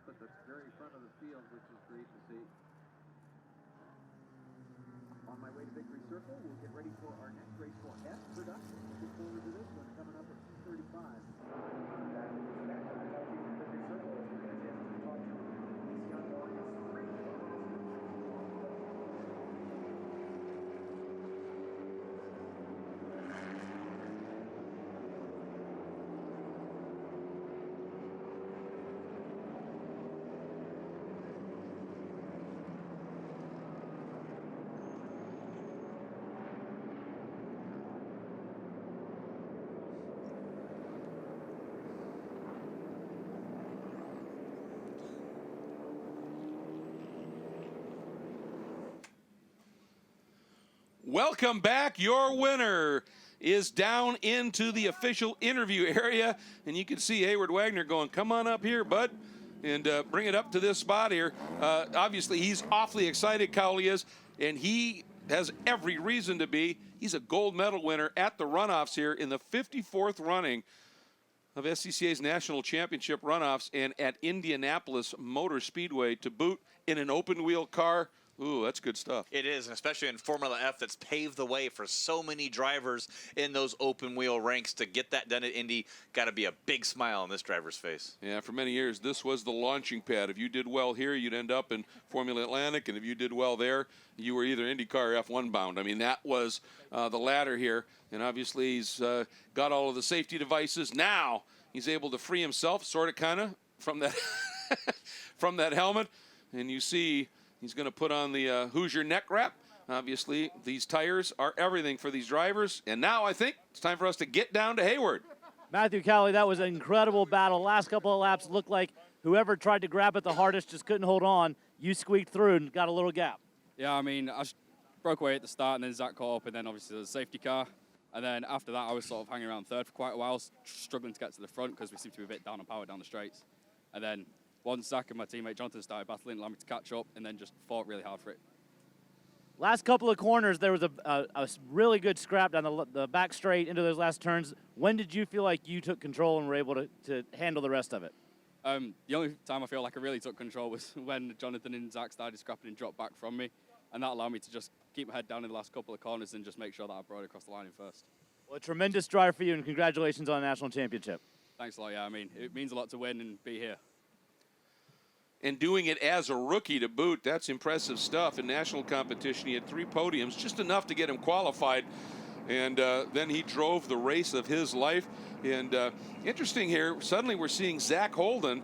[SPEAKER 6] At the very front of the field, which is great to see. On my way to Victory Circle, we'll get ready for our next race for F production. Look forward to this one coming up at 2:35.
[SPEAKER 1] Welcome back. Your winner is down into the official interview area, and you can see Hayward Wagner going, come on up here, bud, and bring it up to this spot here. Obviously, he's awfully excited, Cowley is, and he has every reason to be. He's a gold medal winner at the runoffs here in the 54th running of SCCA's National Championship runoffs, and at Indianapolis Motor Speedway to boot in an open-wheel car. Ooh, that's good stuff.
[SPEAKER 3] It is, and especially in Formula F, that's paved the way for so many drivers in those open wheel ranks. To get that done at Indy, got to be a big smile on this driver's face.
[SPEAKER 1] Yeah, for many years, this was the launching pad. If you did well here, you'd end up in Formula Atlantic, and if you did well there, you were either IndyCar or F1 bound. I mean, that was the ladder here, and obviously he's got all of the safety devices. Now he's able to free himself, sort of, kind of, from that from that helmet, and you see he's going to put on the Hoosier neck wrap. Obviously, these tires are everything for these drivers. And now I think it's time for us to get down to Hayward.
[SPEAKER 2] Matthew Cowley, that was an incredible battle. Last couple of laps looked like whoever tried to grab it the hardest just couldn't hold on. You squeaked through and got a little gap.
[SPEAKER 7] Yeah, I mean, I broke away at the start, and then Zach caught up, and then obviously the safety car. And then after that, I was sort of hanging around third for quite a while, struggling to get to the front because we seemed to be a bit down on power down the straights. And then once Zach and my teammate Jonathan started battling, allowed me to catch up, and then just fought really hard for it.
[SPEAKER 2] Last couple of corners, there was a really good scrap down the back straight into those last turns. When did you feel like you took control and were able to handle the rest of it?
[SPEAKER 7] The only time I feel like I really took control was when Jonathan and Zach started scrapping and dropped back from me, and that allowed me to just keep my head down in the last couple of corners and just make sure that I brought it across the line in first.
[SPEAKER 2] Well, a tremendous drive for you, and congratulations on the national championship.
[SPEAKER 7] Thanks a lot. Yeah, I mean, it means a lot to win and be here.
[SPEAKER 1] And doing it as a rookie to boot, that's impressive stuff. In national competition, he had 3 podiums, just enough to get him qualified. And then he drove the race of his life. And interesting here, suddenly we're seeing Zach Holden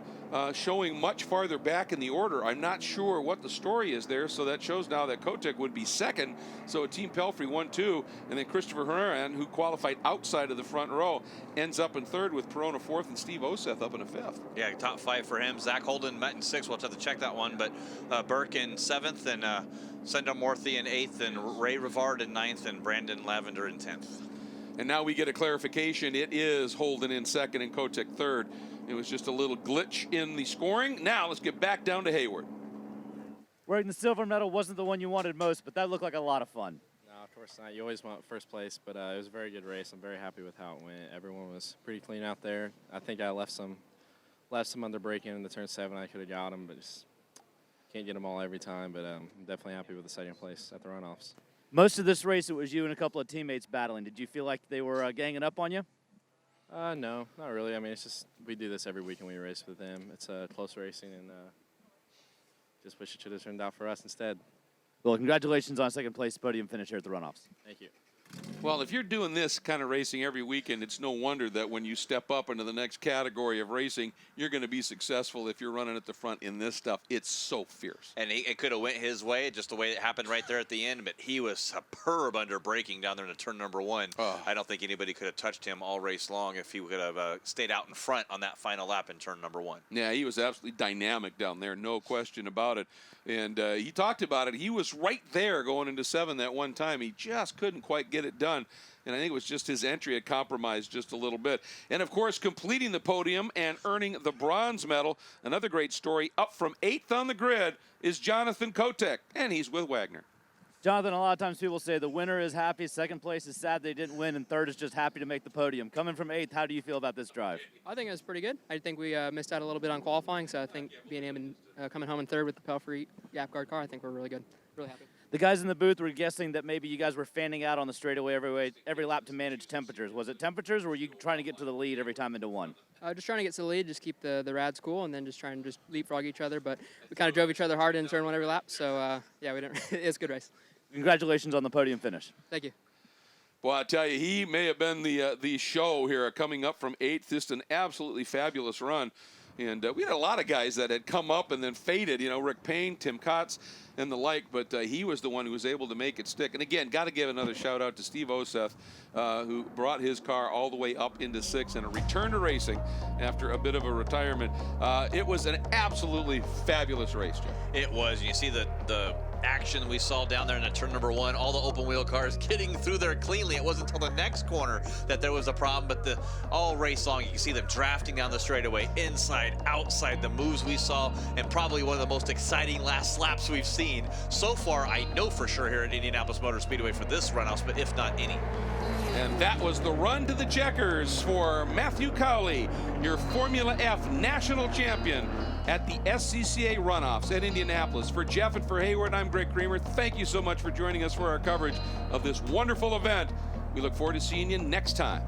[SPEAKER 1] showing much farther back in the order. I'm not sure what the story is there, so that shows now that Kotick would be second. So Team Pelfrey 1-2, and then Christopher Hernan, who qualified outside of the front row, ends up in third with Perona fourth and Steve Oseth up in a fifth.
[SPEAKER 3] Yeah, top 5 for him. Zach Holden met in 6th. We'll have to check that one, but Burke in 7th, and Sendon Morthy in 8th, and Ray Rivard in 9th, and Brandon Lavender in 10th.
[SPEAKER 1] And now we get a clarification. It is Holden in second and Kotick third. It was just a little glitch in the scoring. Now let's get back down to Hayward.
[SPEAKER 2] Wearing the silver medal wasn't the one you wanted most, but that looked like a lot of fun.
[SPEAKER 8] No, of course not. You always want first place, but it was a very good race. I'm very happy with how it went. Everyone was pretty clean out there. I think I left some under braking in the turn 7. I could have got them, but just can't get them all every time. But I'm definitely happy with the second place at the runoffs.
[SPEAKER 2] Most of this race, it was you and a couple of teammates battling. Did you feel like they were ganging up on you?
[SPEAKER 8] No, not really. I mean, it's just we do this every weekend. We race with them. It's close racing, and just wish it should have turned out for us instead.
[SPEAKER 2] Well, congratulations on a second place podium finish here at the runoffs.
[SPEAKER 8] Thank you.
[SPEAKER 1] Well, if you're doing this kind of racing every weekend, it's no wonder that when you step up into the next category of racing, you're going to be successful if you're running at the front in this stuff. It's so fierce.
[SPEAKER 3] And it could have went his way, just the way it happened right there at the end, but he was superb under braking down there in turn number 1.
[SPEAKER 1] Oh.
[SPEAKER 3] I don't think anybody could have touched him all race long if he could have stayed out in front on that final lap in turn number 1.
[SPEAKER 1] Yeah, he was absolutely dynamic down there, no question about it. And he talked about it. He was right there going into 7 that one time. He just couldn't quite get it done. And I think it was just his entry had compromised just a little bit. And, of course, completing the podium and earning the bronze medal, another great story, up from 8th on the grid is Jonathan Kotek, and he's with Wagner.
[SPEAKER 2] Jonathan, a lot of times people say the winner is happy, second place is sad they didn't win, and third is just happy to make the podium. Coming from 8th, how do you feel about this drive?
[SPEAKER 9] I think it was pretty good. I think we missed out a little bit on qualifying, so I think being able to coming home in third with the Pelfrey gap guard car, I think we're really good. Really happy.
[SPEAKER 2] The guys in the booth were guessing that maybe you guys were fanning out on the straightaway every lap to manage temperatures. Was it temperatures, or were you trying to get to the lead every time into one?
[SPEAKER 9] Just trying to get to the lead, just keep the rads cool, and then just trying to just leapfrog each other. But we kind of drove each other hard in turn 1 every lap, so yeah, we didn't. It's a good race.
[SPEAKER 2] Congratulations on the podium finish.
[SPEAKER 9] Thank you.
[SPEAKER 1] Well, I tell you, he may have been the show here, coming up from 8th. Just an absolutely fabulous run. And we had a lot of guys that had come up and then faded, you know, Rick Payne, Tim Kotz, and the like, but he was the one who was able to make it stick. And again, got to give another shout out to Steve Oseth, who brought his car all the way up into 6th and a return to racing after a bit of a retirement. It was an absolutely fabulous race, Jeff.
[SPEAKER 3] It was. You see the action we saw down there in turn number 1, all the open wheel cars getting through there cleanly. It wasn't until the next corner that there was a problem, but all race long, you can see them drafting down the straightaway, inside, outside, the moves we saw, and probably one of the most exciting last laps we've seen so far, I know for sure, here at Indianapolis Motor Speedway for this Runoffs, but if not any.
[SPEAKER 1] And that was the run to the checkers for Matthew Cowley, your Formula F national champion at the SCCA Runoffs at Indianapolis. For Jeff and for Hayward, I'm Greg Kramer. Thank you so much for joining us for our coverage of this wonderful event. We look forward to seeing you next time.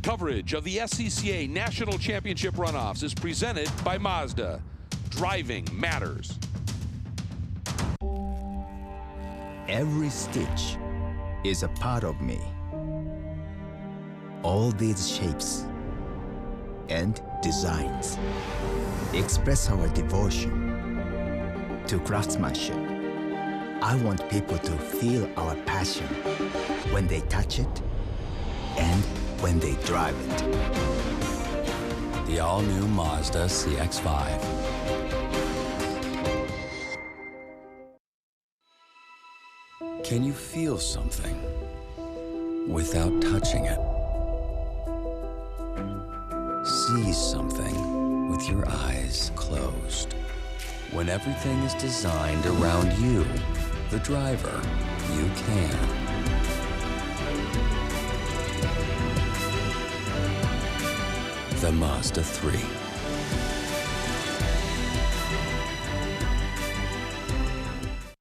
[SPEAKER 1] Coverage of the SCCA National Championship Runoffs is presented by Mazda. Driving matters.
[SPEAKER 4] Every stitch is a part of me. All these shapes and designs express our devotion to craftsmanship. I want people to feel our passion when they touch it and when they drive it.
[SPEAKER 5] The all-new Mazda CX-5. Can you feel something without touching it? See something with your eyes closed. When everything is designed around you, the driver, you can. The Mazda 3.